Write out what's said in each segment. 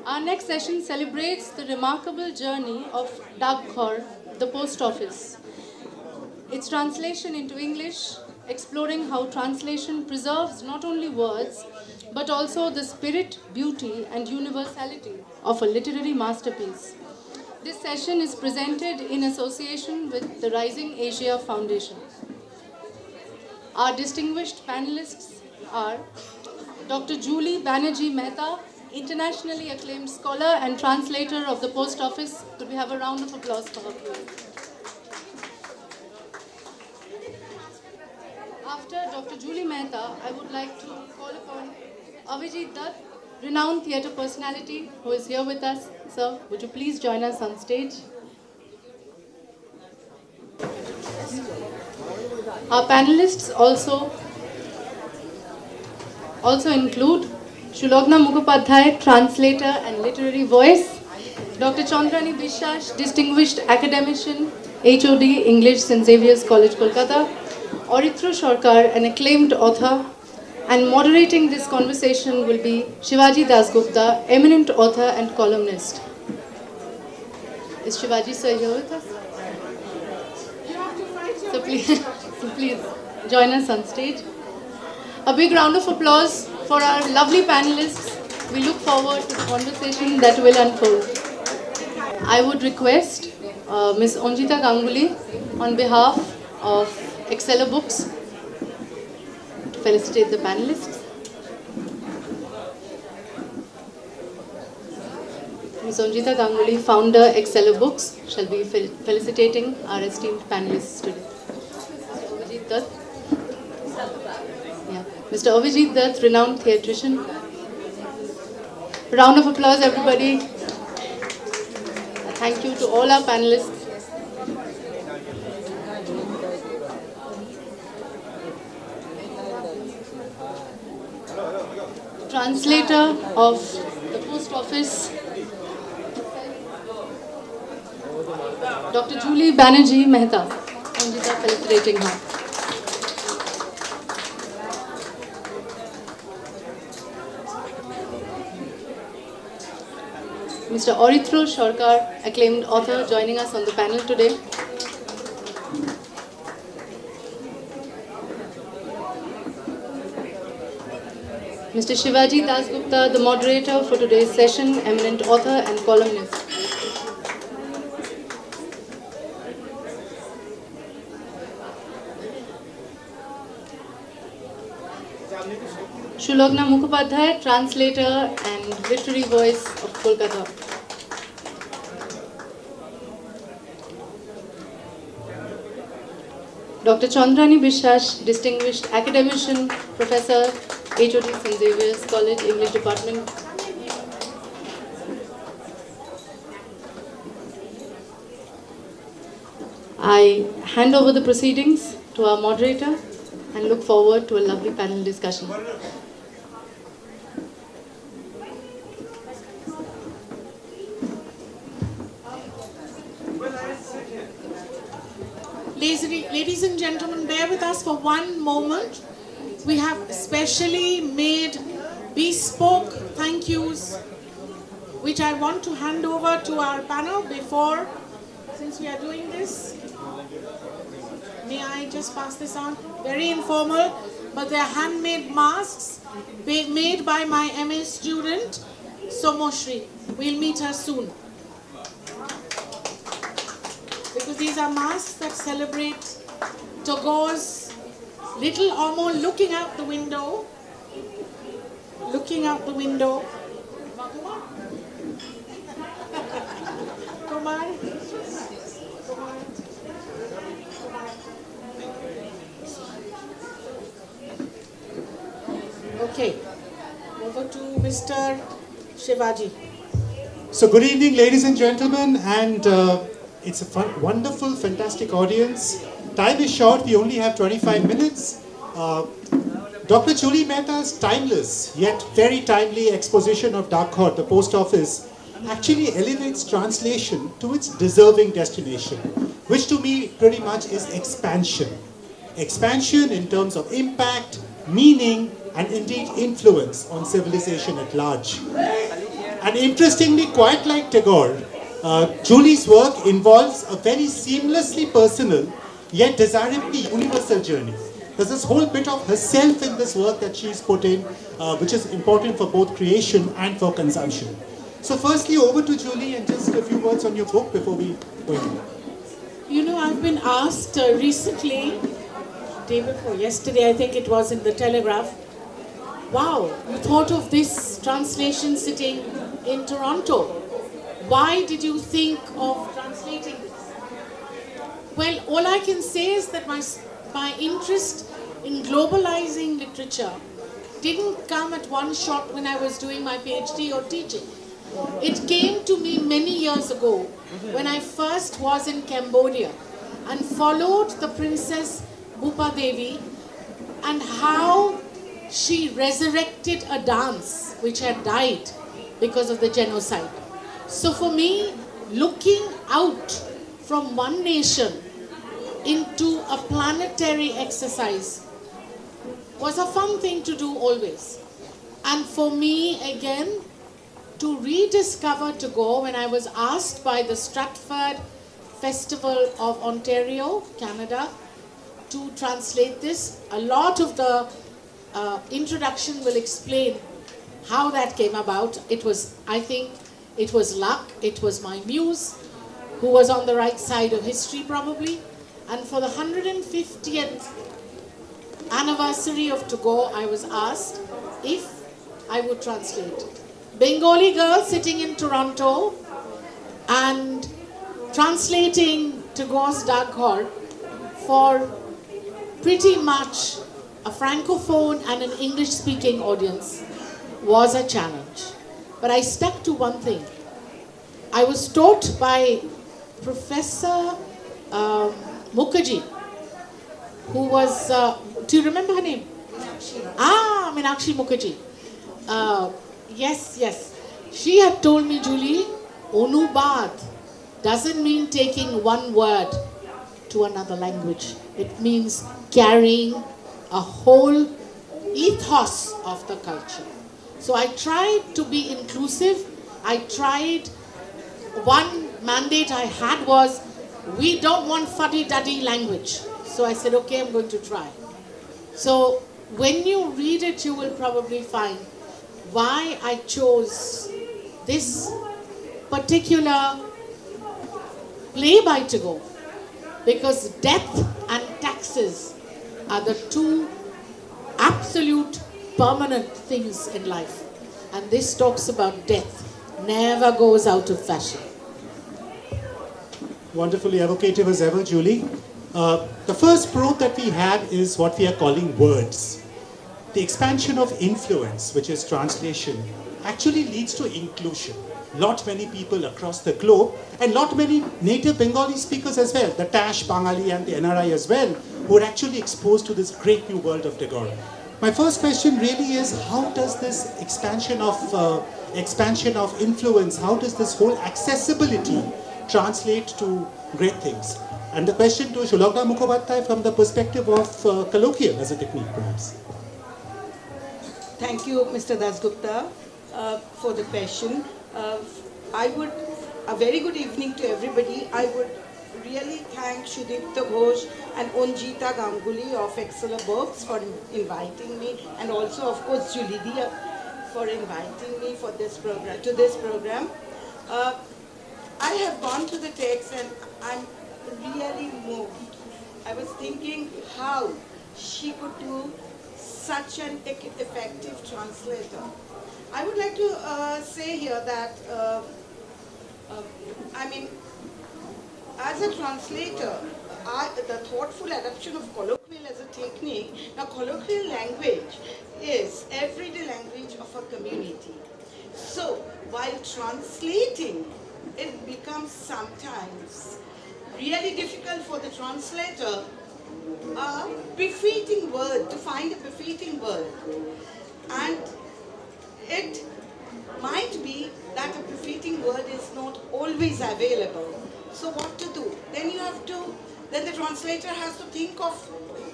Our next session celebrates the remarkable journey of Dak Ghor, the post office. Its translation into English, exploring how translation preserves not only words, but also the spirit, beauty, and universality of a literary masterpiece. This session is presented in association with the Rising Asia Foundation. Our distinguished panelists are Dr. Julie Banerjee Mehta, internationally acclaimed scholar and translator of the Post Office. Could we have a round of applause for her, please? After Dr. Julie Mehta, I would like to call upon Avijit Dutt, renowned theatre personality, who is here with us. Sir, would you please join us on stage? Our panelists also include Sulagna Mukhopadhyay, translator and literary voice, Dr. Chandrani Biswas, distinguished academician, HOD, English, St. Xavier's College, Kolkata, Abitra Sarkar, an acclaimed author, and moderating this conversation will be Shivaji Das Gupta, eminent author and columnist. Is Shivaji sir here with us? So please join us on stage. A big round of applause for our lovely panelists. We look forward to the conversation that will unfold. I would request Ms. Onjita Ganguly, on behalf of Exceller Books, to felicitate the panelists. Ms. Onjita Ganguly, founder Exceller Books, shall be felicitating our esteemed panelists today. Avijit Dutt. Mr. Avijit Dutt, renowned theatrician. Round of applause, everybody. Thank you to all our panelists. Translator of the Post Office, Dr. Julie Banerjee Mehta. Onjita felicitating her. Mr. Abitra Sarkar, acclaimed author, joining us on the panel today. Mr. Shivaji Das Gupta, the moderator for today's session, eminent author and columnist. Sulagna Mukhopadhyay, translator and literary voice of Kolkata. Dr. Chandrani Biswas, distinguished academician, professor, HOD, St. Xavier's College, English Department. I hand over the proceedings to our moderator and look forward to a lovely panel discussion. Ladies and gentlemen, bear with us for one moment. We have specially made bespoke thank yous, which I want to hand over to our panel before, since we are doing this. May I just pass this on? Very informal, but they're handmade masks made by my MA student, Somoshri. We'll meet her soon. Because these are masks that celebrate Tagore's little Omo looking out the window. Looking out the window. Come on. Okay, over to Mr. Shivaji. So good evening, ladies and gentlemen, and it's a wonderful, fantastic audience. Time is short, we only have 25 minutes. Dr. Julie Mehta's timeless, yet very timely exposition of Dak Ghor, the post office, actually elevates translation to its deserving destination, which to me pretty much is expansion. Expansion in terms of impact, meaning, and indeed influence on civilization at large. And interestingly, quite like Tagore, Julie's work involves a very seamlessly personal yet desirably universal journey. There's this whole bit of herself in this work that she's put in, which is important for both creation and for consumption. So firstly, over to Julie and just a few words on your book before we go in. You know, I've been asked recently, day before yesterday, I think it was in the Telegraph, wow, you thought of this translation sitting in Toronto. Why did you think of translating this? Well, all I can say is that my interest in globalizing literature didn't come at one shot when I was doing my PhD or teaching. It came to me many years ago when I first was in Cambodia and followed the Princess Bhupa Devi and how she resurrected a dance which had died because of the genocide. So for me, looking out from one nation into a planetary exercise was a fun thing to do always. And for me, again, to rediscover Tagore when I was asked by the Stratford Festival of Ontario, Canada, to translate this. A lot of the introduction will explain how that came about. It was, I think, it was luck. It was my muse, who was on the right side of history probably. And for the 150th anniversary of Tagore, I was asked if I would translate. Bengali girl sitting in Toronto and translating Tagore's Dak Ghor for pretty much a Francophone and an English-speaking audience was a challenge. But I stuck to one thing. I was taught by Professor Mukherjee, who was, do you remember her name? Meenakshi Mukherjee. Yes. She had told me, Julie, Onubad doesn't mean taking one word to another language. It means carrying a whole ethos of the culture. So I tried to be inclusive. One mandate I had was, we don't want fuddy-duddy language. So I said, okay, I'm going to try. So when you read it, you will probably find why I chose this particular play by Tagore. Because death and taxes are the two absolute permanent things in life. And this talks about death, never goes out of fashion. Wonderfully evocative as ever, Julie. The first probe that we have is what we are calling words. The expansion of influence, which is translation, actually leads to inclusion. Lot many people across the globe and lot many native Bengali speakers as well, the Tash, Bangali and the NRI as well, who are actually exposed to this great new world of Tagore. My first question really is, how does this expansion of influence, how does this whole accessibility translate to great things? And the question to Sulagna Mukhopadhyay from the perspective of colloquial as a technique perhaps. Thank you, Mr. Das Gupta, for the question. A very good evening to everybody. I would really thank Shivaji Das Gupta and Onjita Ganguly of Excella Books for inviting me, and also, of course, Julie for inviting me for this program, to this program. I have gone to the text and I'm really moved. I was thinking how she could do such an effective translator. I would like to say here that, as a translator, the thoughtful adoption of colloquial as a technique. Now, colloquial language is everyday language of a community. So, while translating, it becomes sometimes really difficult for the translator to find a befitting word. And it might be that a befitting word is not always available. So what to do? Then the translator has to think of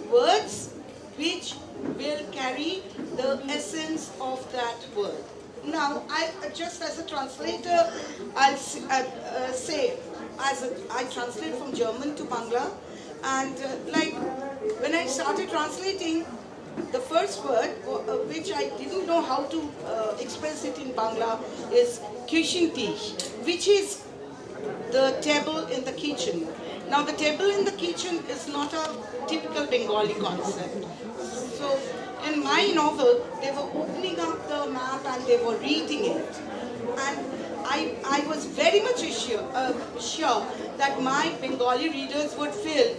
words which will carry the essence of that word. Now, I just as a translator, say, I translate from German to Bangla, and like when I started translating, the first word which I didn't know how to express it in Bangla is kishinti, which is the table in the kitchen. Now, the table in the kitchen is not a typical Bengali concept. So, in my novel, they were opening up the map and they were reading it. And I was very much sure that my Bengali readers would feel,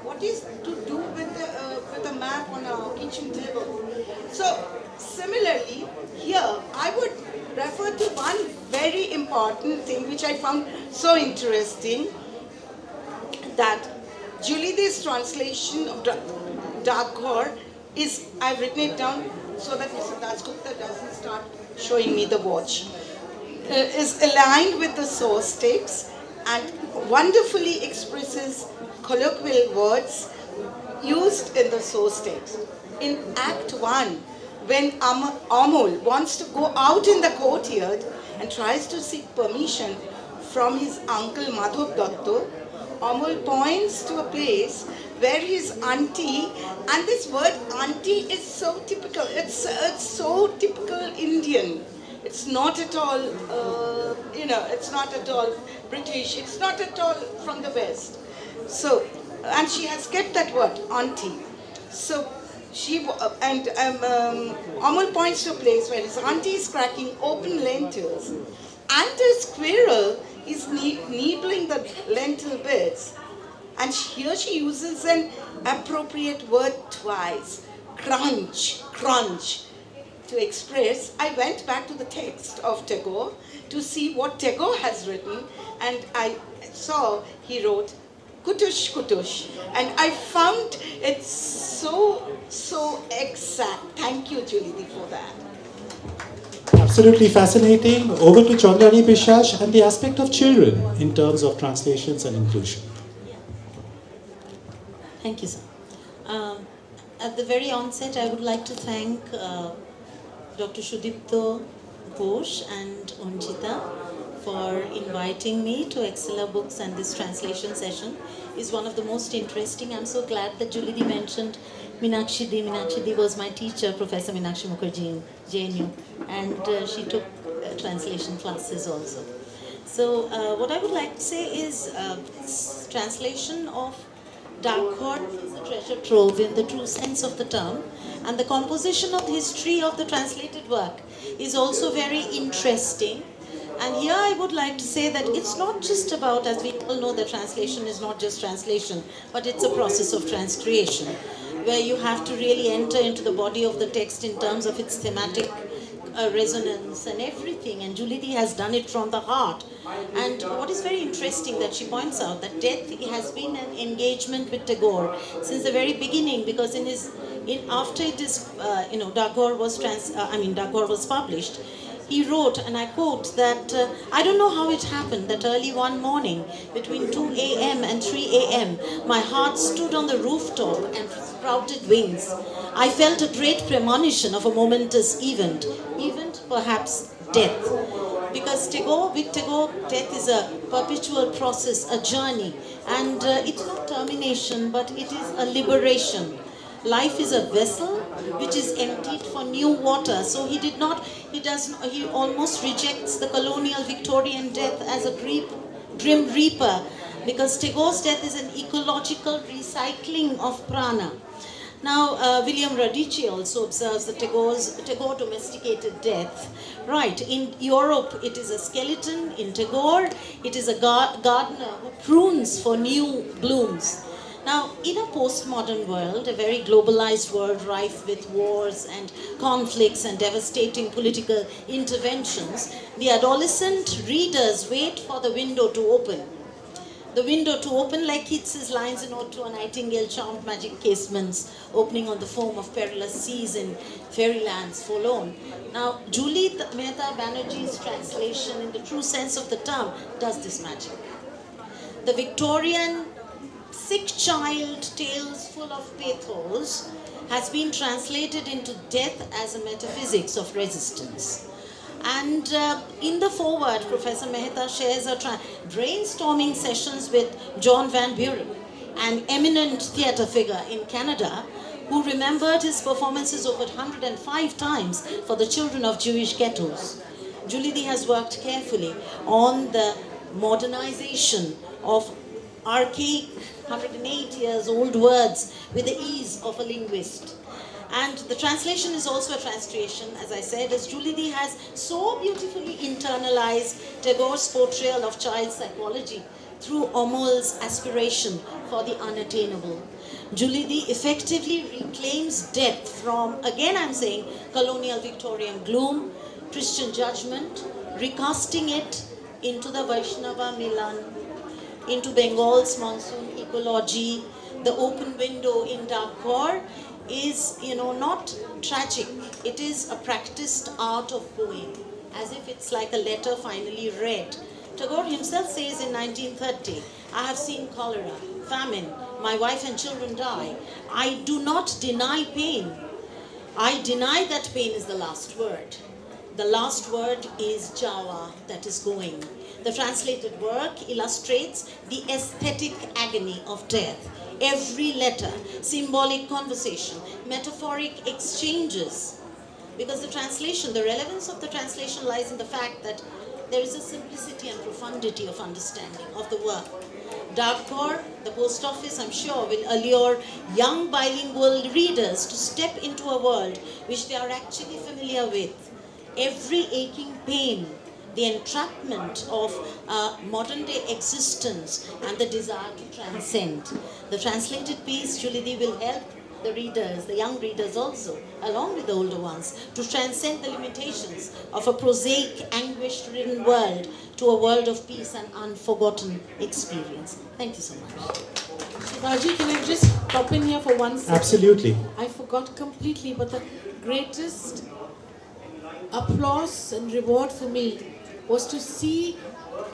what is to do with a map on a kitchen table? So, similarly, here I would refer to one very important thing which I found so interesting, that Julie Day's translation of Dak Ghor is, I've written it down so that Mr. Das Gupta doesn't start showing me the watch, is aligned with the source text and wonderfully expresses colloquial words used in the source text. In Act 1, when Amol wants to go out in the courtyard and tries to seek permission from his uncle Madhav Datta, Amol points to a place where his auntie, and this word auntie is so typical, it's so typical Indian. It's not at all, it's not at all British, it's not at all from the West. So, and she has kept that word, auntie. So, Amol points to a place where his auntie is cracking open lentils, and a squirrel is nibbling the lentil bits. And here she uses an appropriate word twice, crunch, to express. I went back to the text of Tagore to see what Tagore has written, and I saw he wrote kutush kutush, and I found it so exact. Thank you, Julie, for that. Absolutely fascinating. Over to Chandrani Biswas and the aspect of children in terms of translations and inclusion. Thank you, sir. At the very onset, I would like to thank Dr. Shudipto Ghosh and Onjita for inviting me to Excella Books, and this translation session is one of the most interesting. I'm so glad that Julie Di mentioned Meenakshi Di. Meenakshi Di was my teacher, Professor Meenakshi Mukhopadhyay in JNU, and she took translation classes also. So what I would like to say is translation of Dak Ghor is a treasure trove in the true sense of the term, and the composition of the history of the translated work is also very interesting. And here I would like to say that it's not just about, as we all know, that translation is not just translation, but it's a process of transcreation, where you have to really enter into the body of the text in terms of its thematic resonance and everything. And Julie Di has done it from the heart. And what is very interesting that she points out that death has been an engagement with Tagore since the very beginning, because after it is Dak Ghor was published, he wrote, and I quote, that I don't know how it happened that early one morning between 2 a.m. and 3 a.m. my heart stood on the rooftop and sprouted wings. I felt a great premonition of a momentous event perhaps death. Because with Tagore, death is a perpetual process, a journey, and it's not termination, but it is a liberation. Life is a vessel which is emptied for new water. So he almost rejects the colonial Victorian death as a grim reaper, because Tagore's death is an ecological recycling of prana. Now, William Radice also observes that Tagore domesticated death. Right, in Europe it is a skeleton, in Tagore it is a gardener who prunes for new blooms. Now, in a postmodern world, a very globalized world rife with wars and conflicts and devastating political interventions, the adolescent readers wait for the window to open. The window to open, like Keats's lines in Ode to a Nightingale, charmed magic casements, opening on the foam of perilous seas in fairylands forlorn. Now, Julie Mehta Banerjee's translation, in the true sense of the term, does this magic. The Victorian sick child tales full of pathos has been translated into death as a metaphysics of resistance. And in the foreword, Professor Mehta shares her brainstorming sessions with John Van Buren, an eminent theatre figure in Canada, who remembered his performances over 105 times for the children of Jewish ghettos. Julie D has worked carefully on the modernization of archaic 108 years old words with the ease of a linguist. And the translation is also a translation, as I said, as Julie D has so beautifully internalized Tagore's portrayal of child psychology through Omol's aspiration for the unattainable. Julie D effectively reclaims depth from, again I'm saying, colonial Victorian gloom, Christian judgment, recasting it into the Vaishnava Milan, into Bengal's monsoon ecology. The open window in Dak Ghor is, not tragic. It is a practiced art of poem, as if it's like a letter finally read. Tagore himself says in 1930, I have seen cholera, famine, my wife and children die. I do not deny pain. I deny that pain is the last word. The last word is Jawa, that is going. The translated work illustrates the aesthetic agony of death. Every letter, symbolic conversation, metaphoric exchanges. Because the relevance of the translation lies in the fact that there is a simplicity and profundity of understanding of the work. Dak Ghor, the post office, I'm sure, will allure young bilingual readers to step into a world which they are actually familiar with. Every aching pain, the entrapment of modern day existence, and the desire to transcend. The translated piece, Julie D, will help the readers, the young readers also, along with the older ones, to transcend the limitations of a prosaic, anguish-ridden world to a world of peace and unforgotten experience. Thank you so much. Raji, can I just pop in here for 1 second? Absolutely. I forgot completely, but the greatest applause and reward for me was to see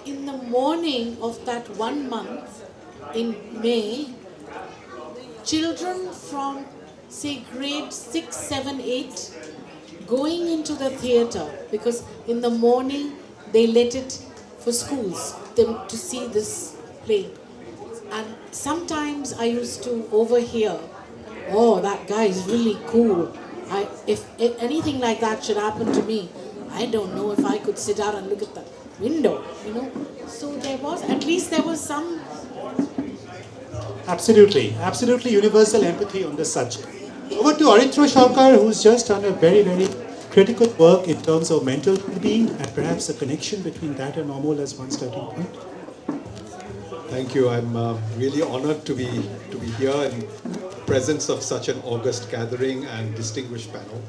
in the morning of that 1 month in May, children from, say, grade 6, 7, 8 going into the theatre, because in the morning they let it for schools them to see this play. And sometimes I used to overhear, oh, that guy is really cool. If anything like that should happen to me, I don't know if I could sit out and look at the window, So there was some... Absolutely universal empathy on this subject. Over to Abitra Sarkar, who's just done a very, very critical work in terms of mental well-being and perhaps a connection between that and Omol as one starting point. Thank you. I'm really honored to be here in presence of such an august gathering and distinguished panel.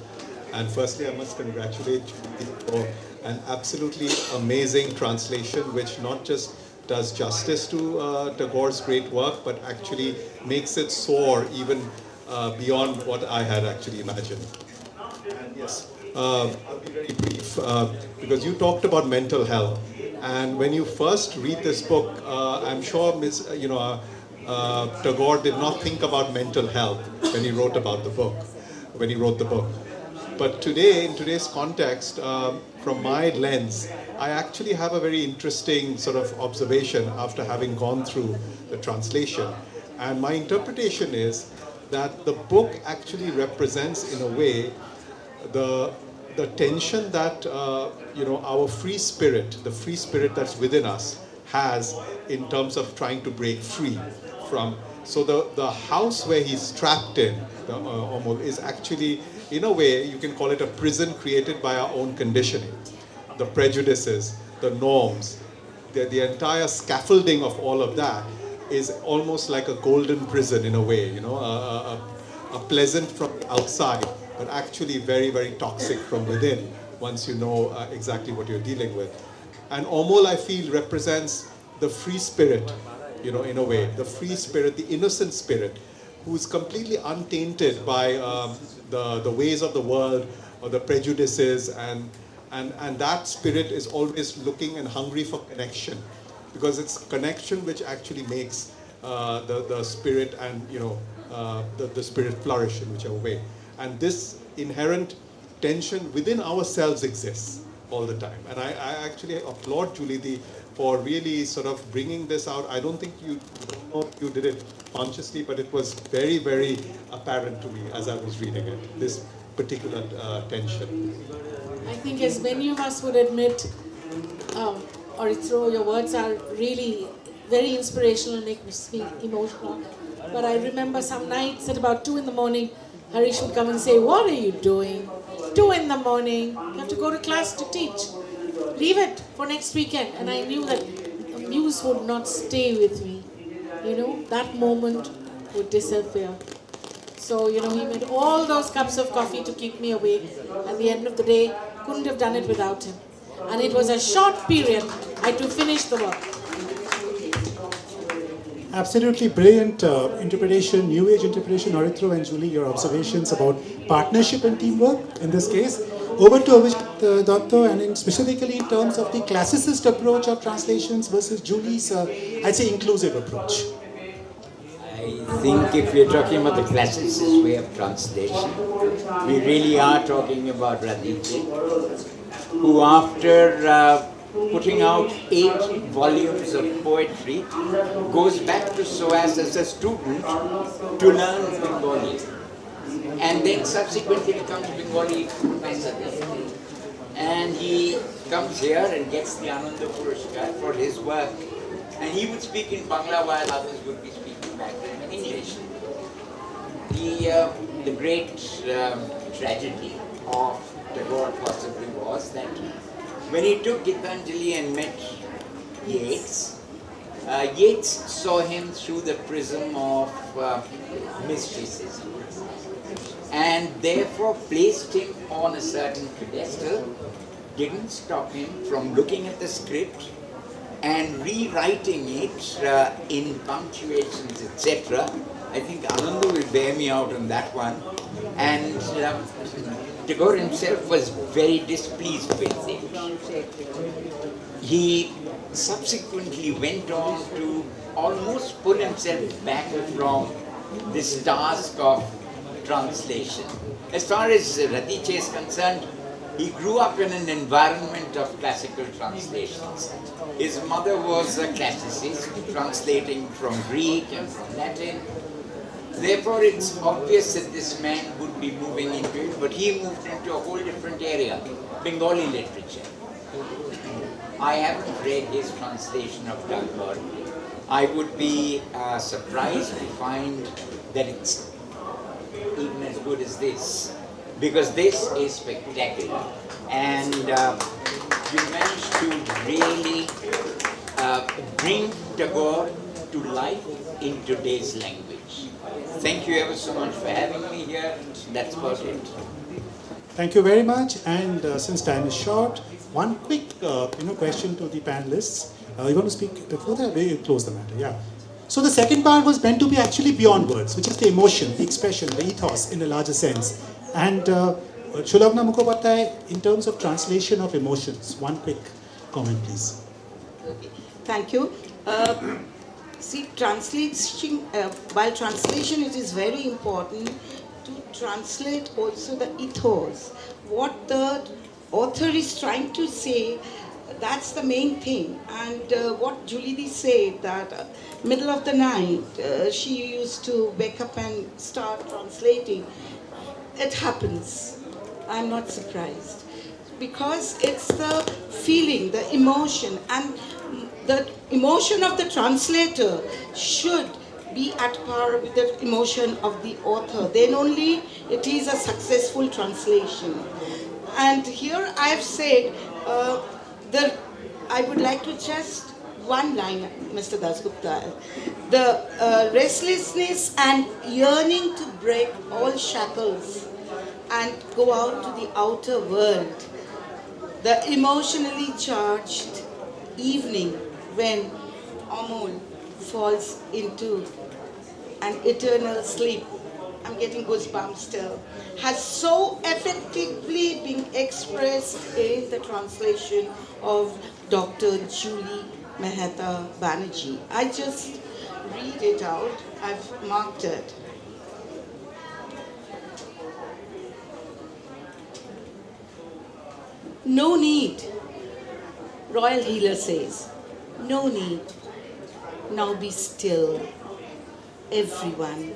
And firstly, I must congratulate you for an absolutely amazing translation, which not just does justice to Tagore's great work, but actually makes it soar even beyond what I had actually imagined. And yes, I'll be very brief because you talked about mental health, and when you first read this book, I'm sure Tagore did not think about mental health when he wrote about the book, when he wrote the book. But today, in today's context, from my lens, I actually have a very interesting sort of observation after having gone through the translation. And my interpretation is that the book actually represents, in a way, the tension that our free spirit, the free spirit that's within us, has in terms of trying to break free from. So the house where he's trapped in, the Omol, is actually, in a way, you can call it a prison created by our own conditioning. The prejudices, the norms, the entire scaffolding of all of that is almost like a golden prison in a way, a pleasant from outside, but actually very, very toxic from within once you know exactly what you're dealing with. And Omol, I feel, represents the free spirit, in a way, the free spirit, the innocent spirit, who's completely untainted by the ways of the world or the prejudices, and that spirit is always looking and hungry for connection, because it's connection which actually makes the spirit and the spirit flourish in whichever way. And this inherent tension within ourselves exists. all the time. And I actually applaud Julie for really sort of bringing this out. I don't think you did it consciously, but it was very, very apparent to me as I was reading it, this particular tension. I think as many of us would admit, Arithro, your words are really very inspirational and make me emotional. But I remember some nights at about 2 in the morning, Harish would come and say, "What are you doing? 2 in the morning, you have to go to class to teach. Leave it for next weekend." And I knew that the muse would not stay with me. That moment would disappear. So, he made all those cups of coffee to keep me awake. At the end of the day, couldn't have done it without him. And it was a short period. I had to finish the work. Absolutely brilliant interpretation, new age interpretation. Arithro and Julie, your observations about partnership and teamwork in this case. Over to Avijit Dutt, and specifically in terms of the classicist approach of translations versus Julie's, I'd say, inclusive approach. I think if we're talking about the classicist way of translation, we really are talking about Radhije, who after putting out 8 volumes of poetry, goes back to SOAS as a student to learn Bengali. And then subsequently becomes Bengali professor. And he comes here and gets the Ananda Purashkar for his work. And he would speak in Bangla while others would be speaking back in English. The great tragedy of Tagore possibly was that when he took Gitanjali and met Yeats, Yeats saw him through the prism of mysticism and therefore placed him on a certain pedestal, didn't stop him from looking at the script and rewriting it in punctuations, etc. I think Ananda will bear me out on that one. And Tagore himself was very displeased with it. He subsequently went on to almost pull himself back from this task of translation. As far as Radhije is concerned, he grew up in an environment of classical translations. His mother was a classicist, translating from Greek and from Latin. Therefore, it's obvious that this man would be moving into it, but he moved into a whole different area, Bengali literature. I haven't read his translation of Dak Ghor. I would be surprised to find that it's even as good as this, because this is spectacular. And you managed to really bring Tagore to life in today's language. Thank you ever so much for having me here. That's about it. Thank you very much. And since time is short, one quick question to the panelists. You want to speak before that? We close the matter. Yeah. So the second part was meant to be actually beyond words, which is the emotion, the expression, the ethos in a larger sense. And Sulagna Mukhopadhyay, in terms of translation of emotions, one quick comment, please. Okay. Thank you. See, translation, while translation, it is very important to translate also the ethos. What the author is trying to say, that's the main thing. And what Julie said, that middle of the night, she used to wake up and start translating. It happens. I'm not surprised. Because it's the feeling, the emotion, and the emotion of the translator should be at par with the emotion of the author. Then only it is a successful translation. And here I have said, I would like to just one line, Mr. Das Gupta. The restlessness and yearning to break all shackles and go out to the outer world. The emotionally charged evening when Amol falls into an eternal sleep. I'm getting goosebumps still. Has so effectively been expressed in the translation of Dr. Julie Mehta Banerjee. I just read it out. I've marked it. No need. Royal Healer says, no need. Now be still, everyone.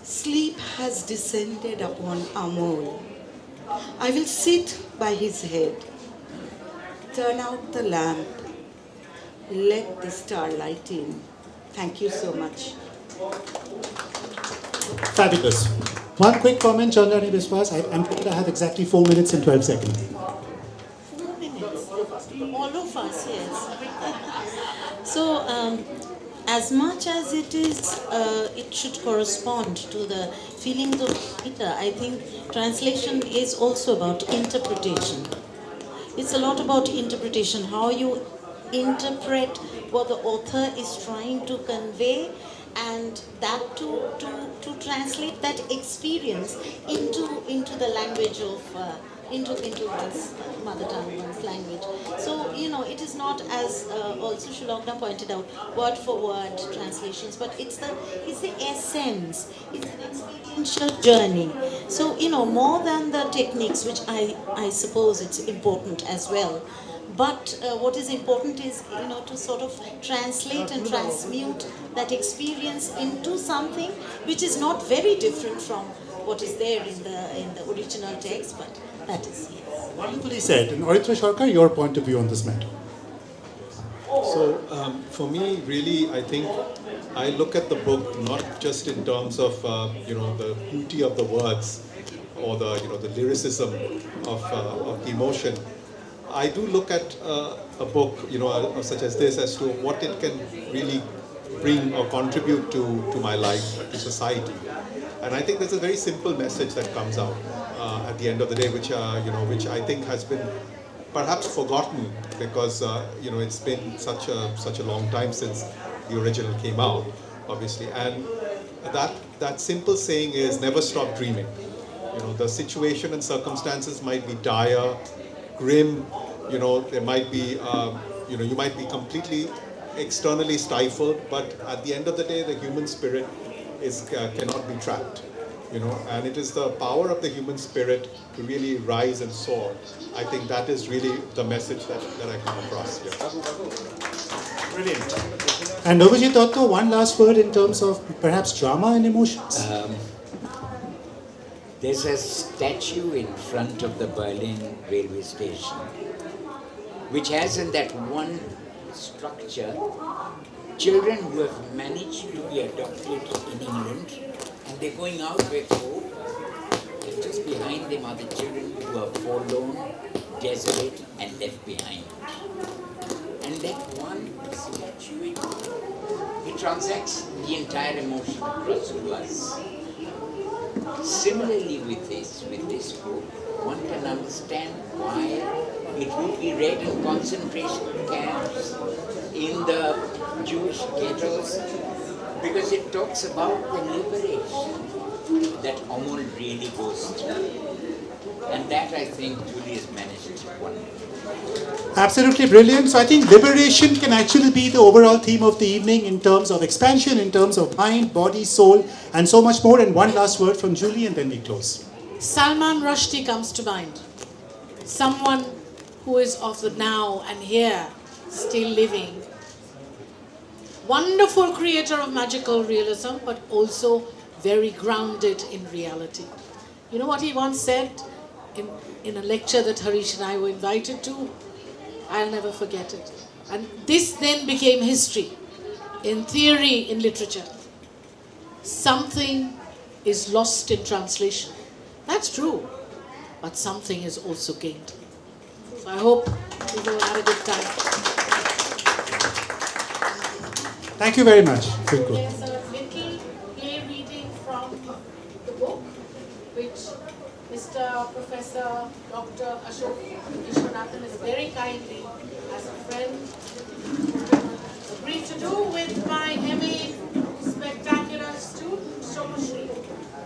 Sleep has descended upon Amol. I will sit by his head. Turn out the lamp. Let the starlight in. Thank you so much. Fabulous. One quick comment, Chandrani Biswas. I'm told I have exactly 4 minutes and 12 seconds. 4 minutes. All of us, yes. So, as much as it is, it should correspond to the feelings of Peter, I think translation is also about interpretation. It's a lot about interpretation, how you interpret what the author is trying to convey, and that to translate that experience into the language of into one's mother tongue, one's language. So it is not, as also Sulagna pointed out, word for word translations, but it's the essence. It's an experiential journey. So more than the techniques, which I suppose it's important as well. But what is important is, to sort of translate and transmute that experience into something which is not very different from what is there in the original text, but that is, yes. Wonderfully said. And Abitra Sarkar, your point of view on this matter. So for me, really, I think I look at the book not just in terms of the beauty of the words or the lyricism of the emotion. I do look at a book, such as this, as to what it can really bring or contribute to my life, to society. And I think there's a very simple message that comes out at the end of the day, which I think has been perhaps forgotten because it's been such a long time since the original came out, obviously. And that simple saying is never stop dreaming. The situation and circumstances might be dire, grim. There might be you might be completely externally stifled, but at the end of the day, the human spirit cannot be trapped. And it is the power of the human spirit to really rise and soar. I think that is really the message that I come across here. Brilliant. And Avijit Dutt, one last word in terms of perhaps drama and emotions. There's a statue in front of the Berlin railway station, which has in that one structure children who have managed to be adopted in England, and they're going out with hope. And just behind them are the children who are forlorn, desolate, and left behind. And that one statue, it transacts the entire emotion across to us. Similarly with this book, one can understand why it would be read in concentration camps, in the Jewish ghettos, because it talks about the liberation that Amol really goes through. And that, I think, Julie has managed wonderfully. Absolutely brilliant. So I think liberation can actually be the overall theme of the evening in terms of expansion, in terms of mind, body, soul, and so much more. And one last word from Julie, and then we close. Salman Rushdie comes to mind. Someone who is of the now and here, still living. Wonderful creator of magical realism, but also very grounded in reality. You know what he once said in a lecture that Harish and I were invited to? I'll never forget it. And this then became history, in theory, in literature. Something is lost in translation. That's true, but something is also gained. So I hope you all had a good time. Thank you very much. Good. There's a little play reading from the book, which Mr. Professor Dr. Ashok Vishwanathan is very kindly, as a friend, agreed to do with my MA spectacular student, Somashri.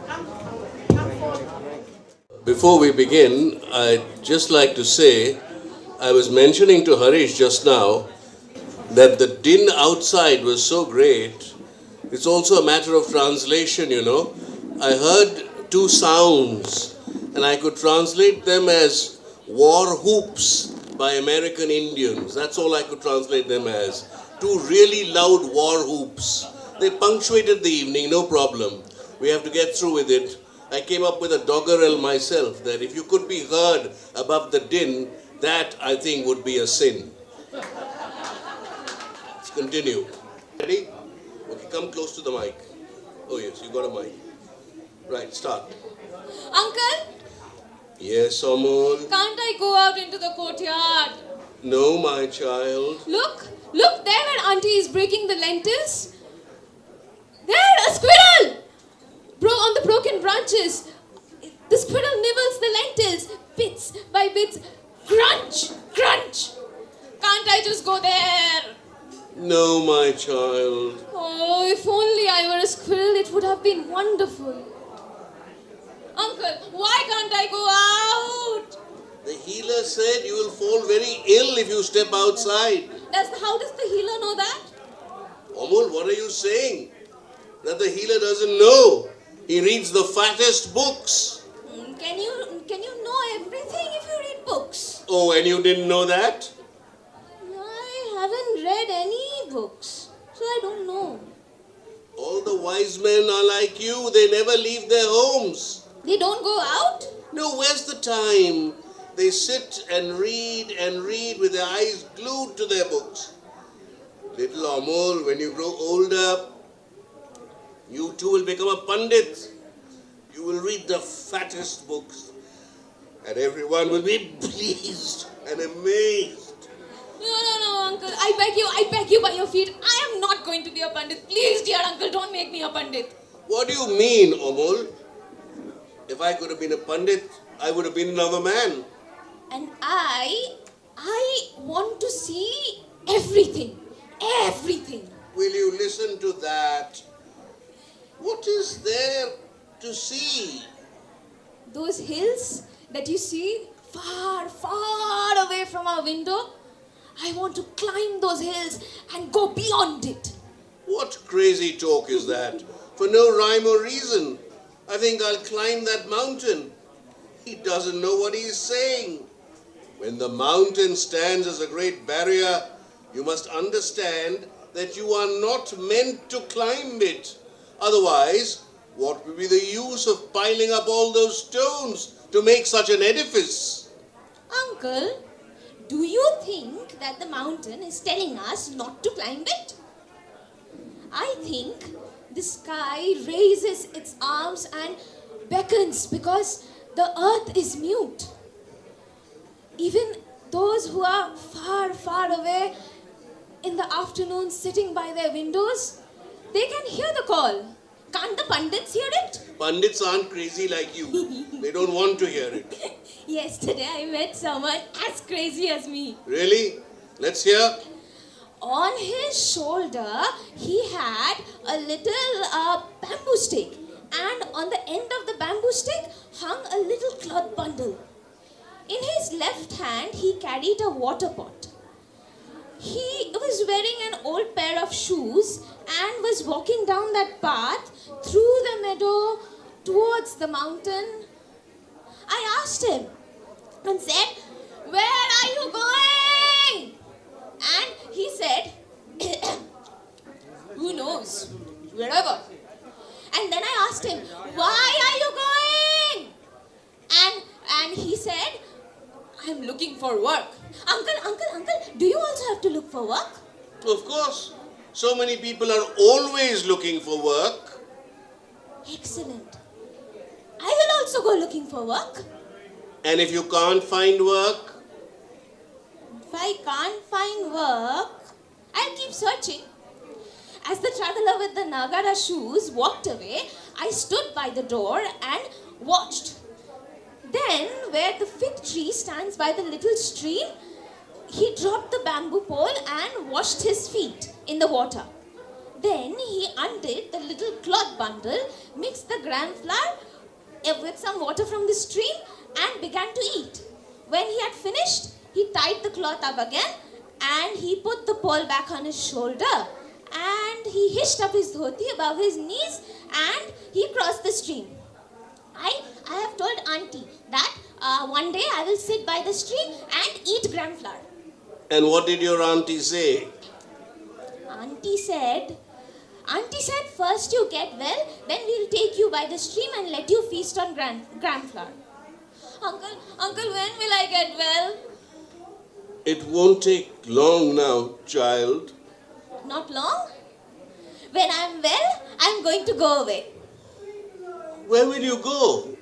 Come forward. Before we begin, I'd just like to say, I was mentioning to Harish just now that the din outside was so great. It's also a matter of translation, I heard two sounds, and I could translate them as war whoops by American Indians. That's all I could translate them as. Two really loud war whoops. They punctuated the evening, no problem. We have to get through with it. I came up with a doggerel myself, that if you could be heard above the din, that I think would be a sin. Let's continue. Ready? Okay, come close to the mic. Oh yes, you got a mic. Right, start. Uncle, Yes, Amol. can't I go out into the courtyard? No, my child. Look there where Auntie is breaking the lentils. There, a squirrel! On the broken branches. The squirrel nibbles the lentils, bits by bits. Crunch, crunch. Can't I just go there? No, my child. Oh, if only I were a squirrel, it would have been wonderful. Uncle, why can't I go out? The healer said you will fall very ill if you step outside. How does the healer know that? Amol, what are you saying? That the healer doesn't know. He reads the fattest books. Can you know everything if you read books? Oh, and you didn't know that? I haven't read any books, so I don't know. All the wise men are like you. They never leave their homes. They don't go out? No, where's the time? They sit and read with their eyes glued to their books. Little Amol, when you grow older, you too will become a pandit. You will read the fattest books. And everyone will be pleased and amazed. No, uncle. I beg you by your feet. I am not going to be a pandit. Please, dear uncle, don't make me a pandit. What do you mean, Amol? If I could have been a pandit, I would have been another man. And I want to see everything. Everything. Will you listen to that? What is there to see? Those hills that you see far, far away from our window, I want to climb those hills and go beyond it. What crazy talk is that? For no rhyme or reason. I think I'll climb that mountain. He doesn't know what he's saying. When the mountain stands as a great barrier, you must understand that you are not meant to climb it. Otherwise, what will be the use of piling up all those stones to make such an edifice? Uncle, do you think that the mountain is telling us not to climb it? I think the sky raises its arms and beckons because the earth is mute. Even those who are far, far away in the afternoon sitting by their windows, they can hear the call. Can't the pandits hear it? Pandits aren't crazy like you. They don't want to hear it. Yesterday I met someone as crazy as me. Really? Let's hear. On his shoulder, he had a little bamboo stick. And on the end of the bamboo stick hung a little cloth bundle. In his left hand, he carried a water pot. He was wearing an old pair of shoes and was walking down that path through the meadow towards the mountain. I asked him and said, "Where are you going?" And he said, "Who knows? Wherever." And then I asked him, "Why are you going?" And he said, "I'm looking for work." Uncle, do you also have to look for work? Of course. So many people are always looking for work. Excellent. I will also go looking for work. And if you can't find work? If I can't find work, I'll keep searching. As the traveler with the Nagara shoes walked away, I stood by the door and watched. Then, where the fig tree stands by the little stream, he dropped the bamboo pole and washed his feet in the water. Then he undid the little cloth bundle, mixed the gram flour with some water from the stream and began to eat. When he had finished, he tied the cloth up again and he put the pole back on his shoulder and he hitched up his dhoti above his knees and he crossed the stream. I have told Auntie that One day I will sit by the stream and eat gram flour. And what did your auntie say? Auntie said, first you get well, then we'll take you by the stream and let you feast on gram flour. Uncle, when will I get well? It won't take long now, child. Not long. When I'm well, I'm going to go away. Where will you go?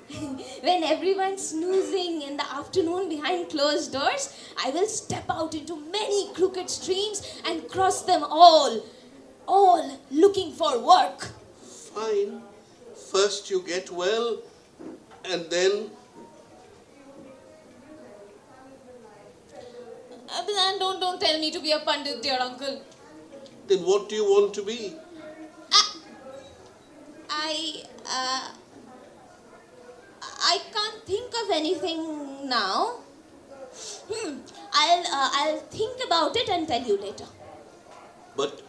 When everyone's snoozing in the afternoon behind closed doors, I will step out into many crooked streams and cross them all looking for work. Fine. First you get well, and then... Don't tell me to be a pandit, dear uncle. Then what do you want to be? I can't think of anything now. I'll think about it and tell you later. But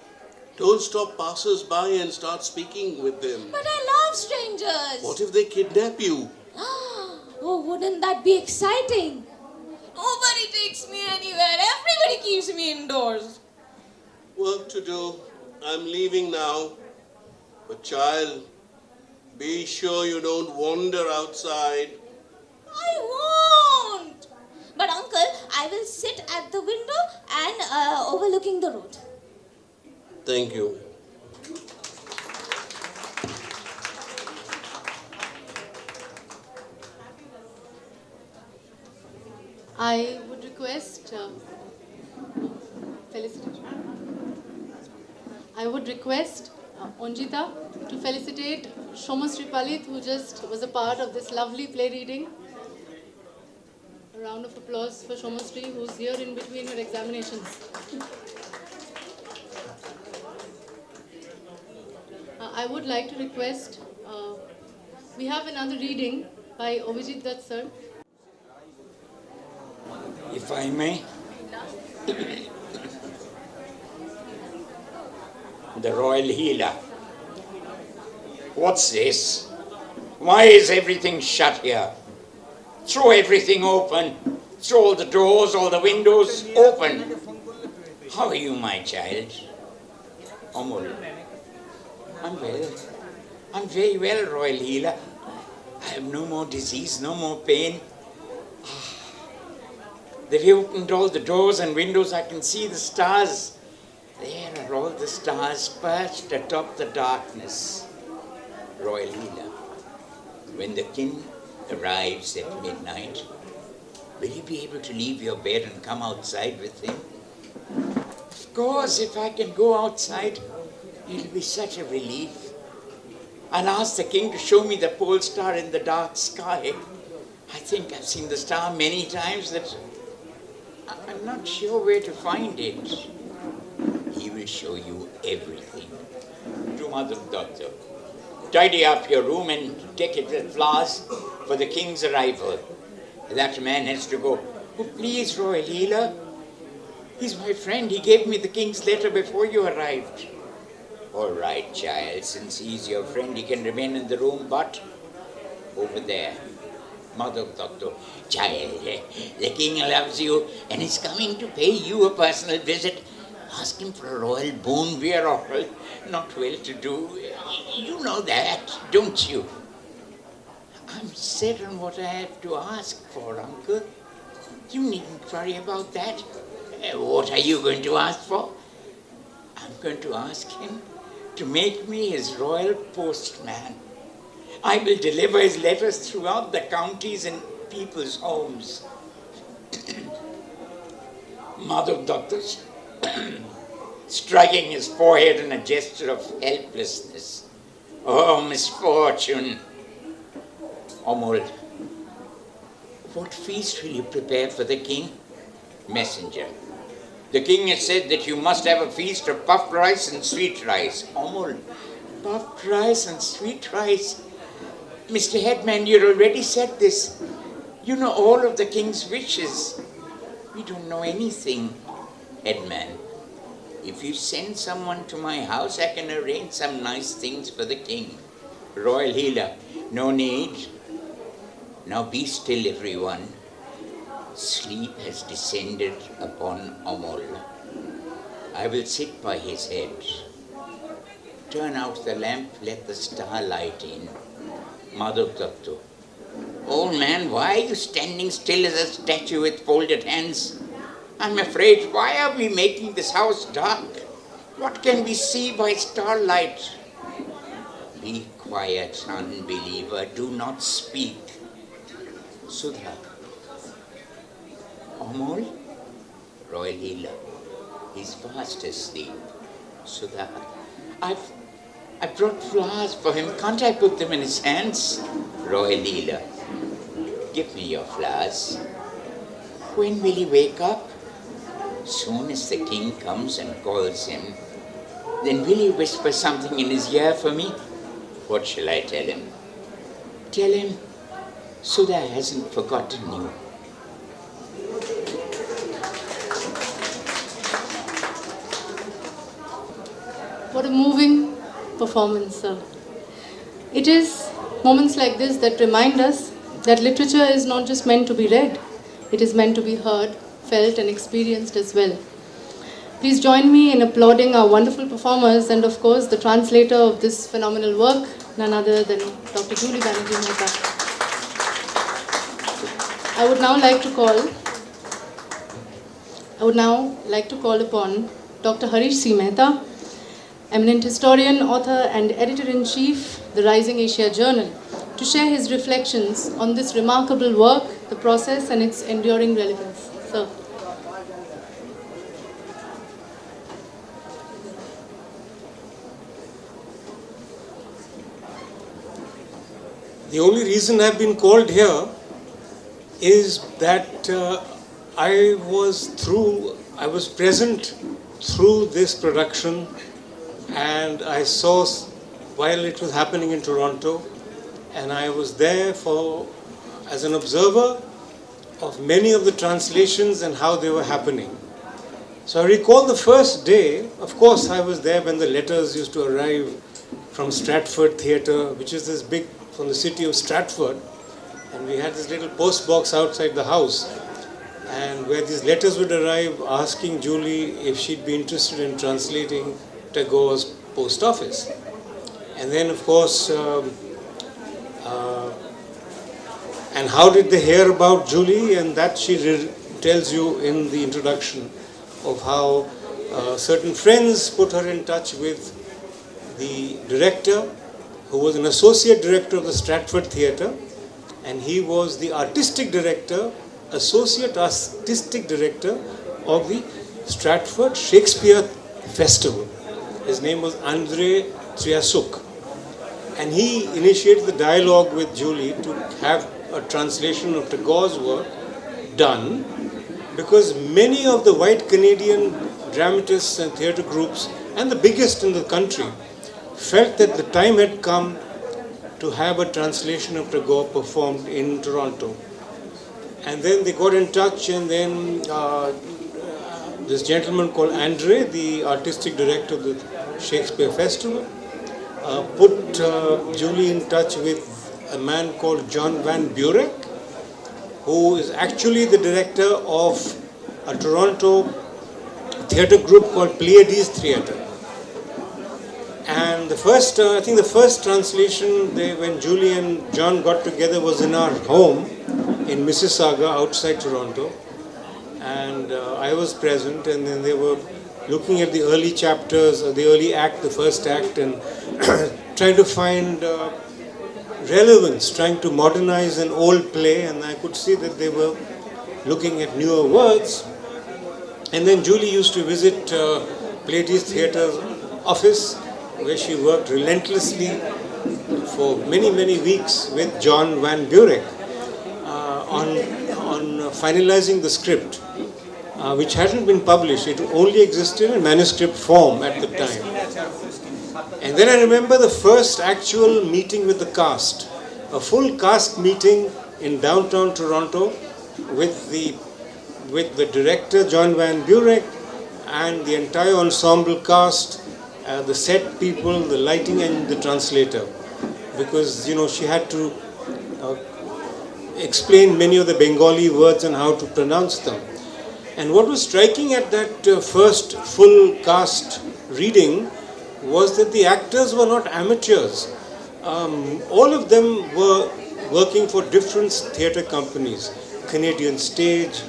don't stop passers-by and start speaking with them. But I love strangers. What if they kidnap you? Oh, wouldn't that be exciting? Nobody takes me anywhere. Everybody keeps me indoors. Work to do. I'm leaving now. But child, be sure you don't wander outside. I won't. But uncle, I will sit at the window and overlooking the road. Thank you. I would request Onjita to felicitate Shomasri Palit, who just was a part of this lovely play reading. A round of applause for Shomasri, who's here in between her examinations. I would like to request, we have another reading by Avijit Dutt sir. If I may. The Royal Healer. What's this? Why is everything shut here? Throw everything open. Throw all the doors, all the windows open. How are you, my child? Amul. I'm well. I'm very well, Royal Healer. I have no more disease, no more pain. They've opened all the doors and windows. I can see the stars. There are all the stars perched atop the darkness. Royal Healer, when the king arrives at midnight, will you be able to leave your bed and come outside with him? Of course, if I can go outside, it'll be such a relief. I'll ask the king to show me the pole star in the dark sky. I think I've seen the star many times that I'm not sure where to find it. He will show you everything. To Mother Doctor, tidy up your room and take it with flowers for the king's arrival. That man has to go. Oh, please, Royal Healer. He's my friend. He gave me the king's letter before you arrived. All right, child. Since he's your friend, he can remain in the room, but over there. Mother Doctor, child, the king loves you and is coming to pay you a personal visit. Ask him for a royal boon. We are all not well to do. You know that, don't you? I'm set on what I have to ask for, Uncle. You needn't worry about that. What are you going to ask for? I'm going to ask him to make me his royal postman. I will deliver his letters throughout the counties and people's homes. Mother Doctors, striking his forehead in a gesture of helplessness. Oh, misfortune. Amol, what feast will you prepare for the king? Messenger, the king has said that you must have a feast of puffed rice and sweet rice. Amol, puffed rice and sweet rice. Mr. Headman, you already said this. You know all of the king's wishes. We don't know anything, Headman. If you send someone to my house, I can arrange some nice things for the king. Royal Healer, no need. Now be still, everyone. Sleep has descended upon Amol. I will sit by his head. Turn out the lamp, let the starlight in. Madhav Dattu. Old man, why are you standing still as a statue with folded hands? I'm afraid, why are we making this house dark? What can we see by starlight? Be quiet, unbeliever, do not speak. Sudha. Amol? Royal Leela. He's fast asleep. Sudha. I brought flowers for him. Can't I put them in his hands? Royal Leela. Give me your flowers. When will he wake up? Soon as the king comes and calls him. Then will he whisper something in his ear for me? What shall I tell him? Tell him Sudha hasn't forgotten you. What a moving performance, sir. It is moments like this that remind us that literature is not just meant to be read, it is meant to be heard, felt and experienced as well. Please join me in applauding our wonderful performers and of course the translator of this phenomenal work, none other than Dr. Julie Banerjee Mehta. I would now like to call upon Dr. Harish Mehta, eminent historian, author and editor-in-chief, The Rising Asia Journal, to share his reflections on this remarkable work, the process and its enduring relevance. Sir. The only reason I've been called here is that I was present through this production, and I saw while it was happening in Toronto, and I was there as an observer of many of the translations and how they were happening. So I recall the first day. Of course, I was there when the letters used to arrive from Stratford Theatre, which is this big, from the city of Stratford, and we had this little post box outside the house, and where these letters would arrive asking Julie if she'd be interested in translating Tagore's Post Office. And then, of course, and how did they hear about Julie? And that she tells you in the introduction of how certain friends put her in touch with the director, who was an associate director of the Stratford Theatre, and he was the associate artistic director of the Stratford Shakespeare Festival. His name was Andre Triasuk, and he initiated the dialogue with Julie to have a translation of Tagore's work done, because many of the white Canadian dramatists and theatre groups, and the biggest in the country, felt that the time had come to have a translation of Tagore performed in Toronto. And then they got in touch, and then this gentleman called Andre, the artistic director of the Shakespeare Festival, put Julie in touch with a man called John Van Burek, who is actually the director of a Toronto theatre group called Pleiades Theatre. And the first translation, when Julie and John got together, was in our home in Mississauga outside Toronto. And I was present, and then they were looking at the early chapters, the early act, the first act, and trying to find relevance, trying to modernize an old play, and I could see that they were looking at newer words. And then Julie used to visit Pleiades Theatre's office, where she worked relentlessly for many, many weeks with John Van Burek on finalizing the script, which hadn't been published. It only existed in manuscript form at the time. And then I remember the first actual meeting with the cast, a full cast meeting in downtown Toronto with the director, John Van Burek, and the entire ensemble cast, the set people, the lighting, and the translator, because she had to explain many of the Bengali words and how to pronounce them. And what was striking at that first full cast reading was that the actors were not amateurs. All of them were working for different theatre companies. Canadian Stage,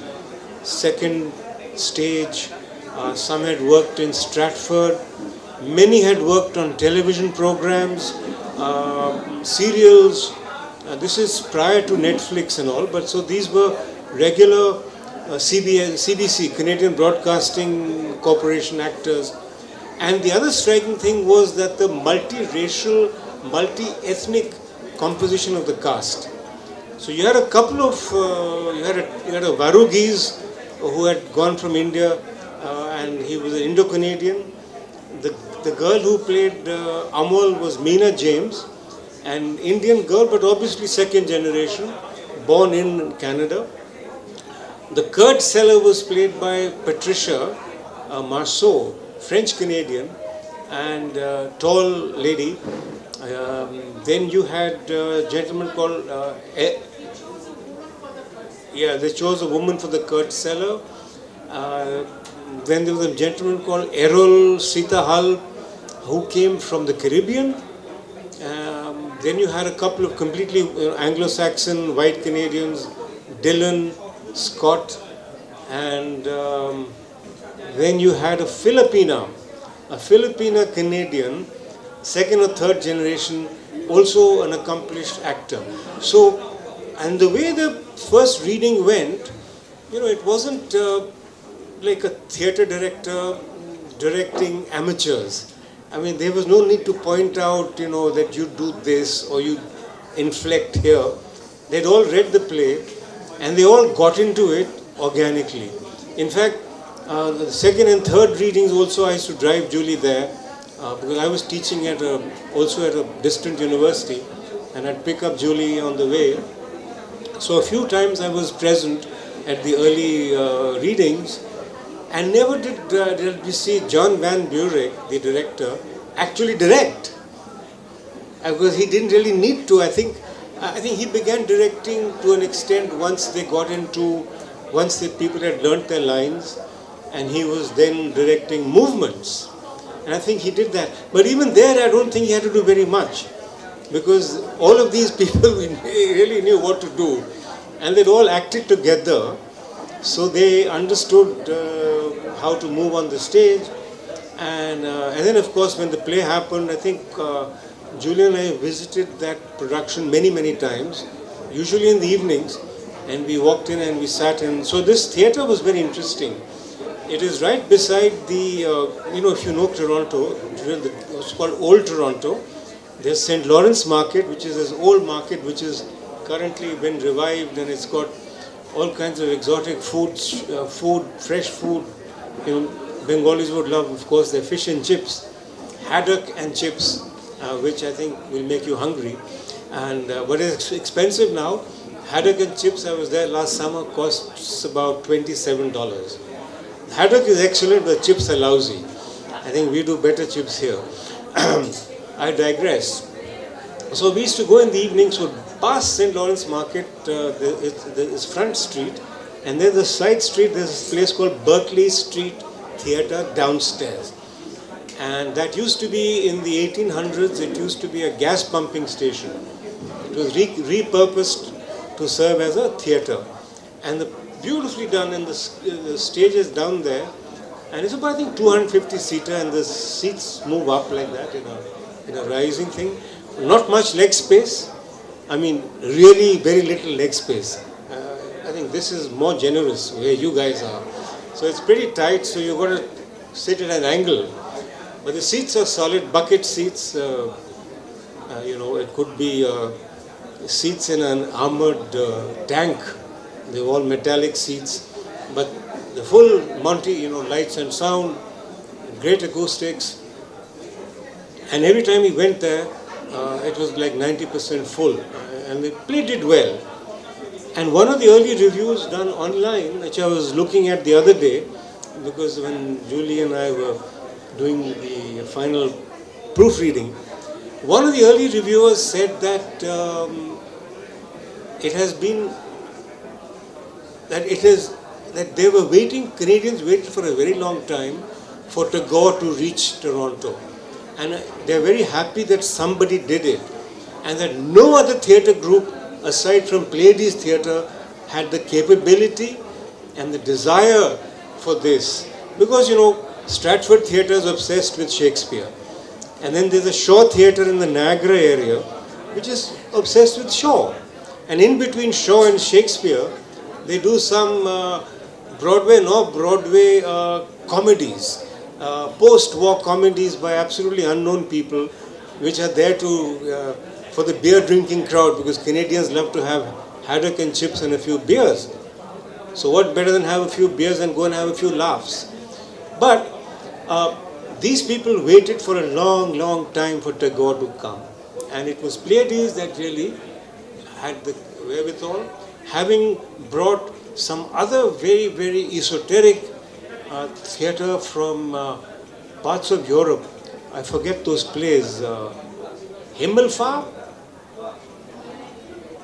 Second Stage, some had worked in Stratford, many had worked on television programs, serials. This is prior to Netflix and all, but so these were regular CBC, Canadian Broadcasting Corporation actors. And the other striking thing was that the multiracial, multi-ethnic composition of the cast. So you had a couple of, you had a Varugis who had gone from India and he was an Indo-Canadian. The girl who played Amal was Meena James, an Indian girl but obviously second generation, born in Canada. The curd seller was played by Patricia Marceau, French Canadian, and tall lady. Then you had a gentleman called, they chose a woman for the curd seller. Then there was a gentleman called Errol Sitahal, who came from the Caribbean. Then you had a couple of completely Anglo-Saxon white Canadians, Dylan, Scott, and then you had a Filipina Canadian, second or third generation, also an accomplished actor. So, and the way the first reading went, it wasn't like a theatre director directing amateurs. I mean, there was no need to point out, that you do this or you inflect here. They'd all read the play and they all got into it organically. In fact, the second and third readings also I used to drive Julie there because I was teaching also at a distant university, and I'd pick up Julie on the way. So a few times I was present at the early readings, and never did we see John Van Buren, the director, actually direct. Because he didn't really need to. I think he began directing to an extent once the people had learnt their lines, and he was then directing movements. And I think he did that. But even there, I don't think he had to do very much, because all of these people really knew what to do, and they'd all acted together, so they understood how to move on the stage. And then, of course, when the play happened, I think Julie and I visited that production many, many times, usually in the evenings, and we walked in and we sat in. So this theatre was very interesting. It is right beside the, if you know Toronto, it's called Old Toronto. There's St. Lawrence Market, which is this old market which is currently been revived, and it's got all kinds of exotic foods, fresh food. Bengalis would love, of course, their fish and chips, haddock and chips, which I think will make you hungry. And what is expensive now, haddock and chips, I was there last summer, costs about $27. Haddock is excellent, but chips are lousy. I think we do better chips here. I digress. So we used to go in the evenings, so past St. Lawrence Market, it's Front Street, and then the side street, there's a place called Berkeley Street Theatre downstairs. And that used to be, in the 1800s, it used to be a gas pumping station. It was repurposed to serve as a theatre. And beautifully done, and the stage is down there, and it's about, I think, 250 seater, and the seats move up like that in a rising thing. Not much leg space. I mean, really very little leg space. I think this is more generous where you guys are. So it's pretty tight, so you've got to sit at an angle. But the seats are solid, bucket seats. It could be seats in an armored tank. They're all metallic seats. But the full Monty, lights and sound, great acoustics. And every time we went there, it was like 90% full. And the play did well. And one of the early reviews done online, which I was looking at the other day, because when Julie and I were doing the final proofreading, one of the early reviewers said that it has been that it is that they were waiting, Canadians waited for a very long time for Tagore to reach Toronto. And they're very happy that somebody did it. And that no other theatre group aside from Pleiades Theatre had the capability and the desire for this. Because, you know, Stratford Theatre is obsessed with Shakespeare. And then there's a Shaw Theatre in the Niagara area, which is obsessed with Shaw. And in between Shaw and Shakespeare, they do some Broadway comedies, post-war comedies by absolutely unknown people, which are there to for the beer drinking crowd, because Canadians love to have haddock and chips and a few beers. So what better than have a few beers and go and have a few laughs? But these people waited for a long, long time for Tagore to come. And it was Pleiades that really had the wherewithal, having brought some other very, very esoteric theatre from parts of Europe. I forget those plays. Himmelfarb?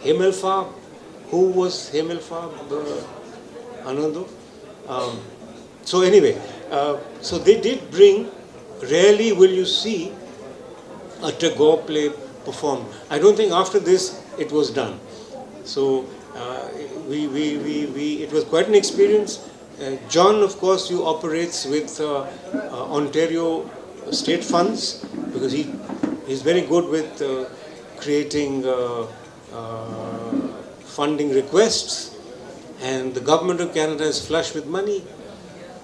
Himmelfarb? Who was Himmelfarb? Anando? So anyway, so they did bring, rarely will you see a Tagore play performed. I don't think after this it was done. So it was quite an experience. John, of course, you operates with Ontario state funds, because he's very good with creating funding requests, and the government of Canada is flush with money.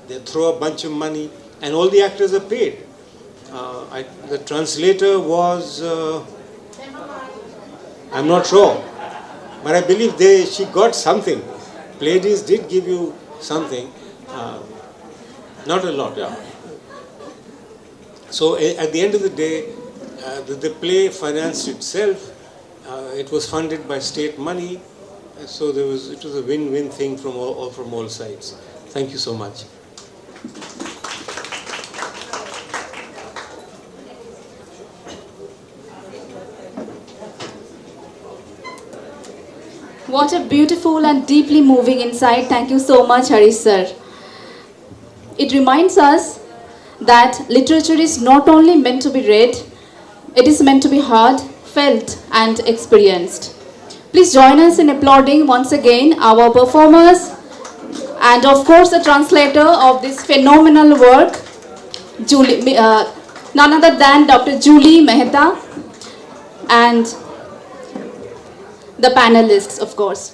They throw a bunch of money, and all the actors are paid. The translator was, I'm not sure, but I believe she got something. Pleiades did give you something, not a lot, yeah. So at the end of the day, the play financed itself. It was funded by state money, so it was a win-win thing from all sides. Thank you so much. What a beautiful and deeply moving insight. Thank you so much, Harish sir. It reminds us that literature is not only meant to be read, it is meant to be heard, felt and experienced. Please join us in applauding once again our performers and of course the translator of this phenomenal work, none other than Dr. Julie Mehta, and the panelists, of course.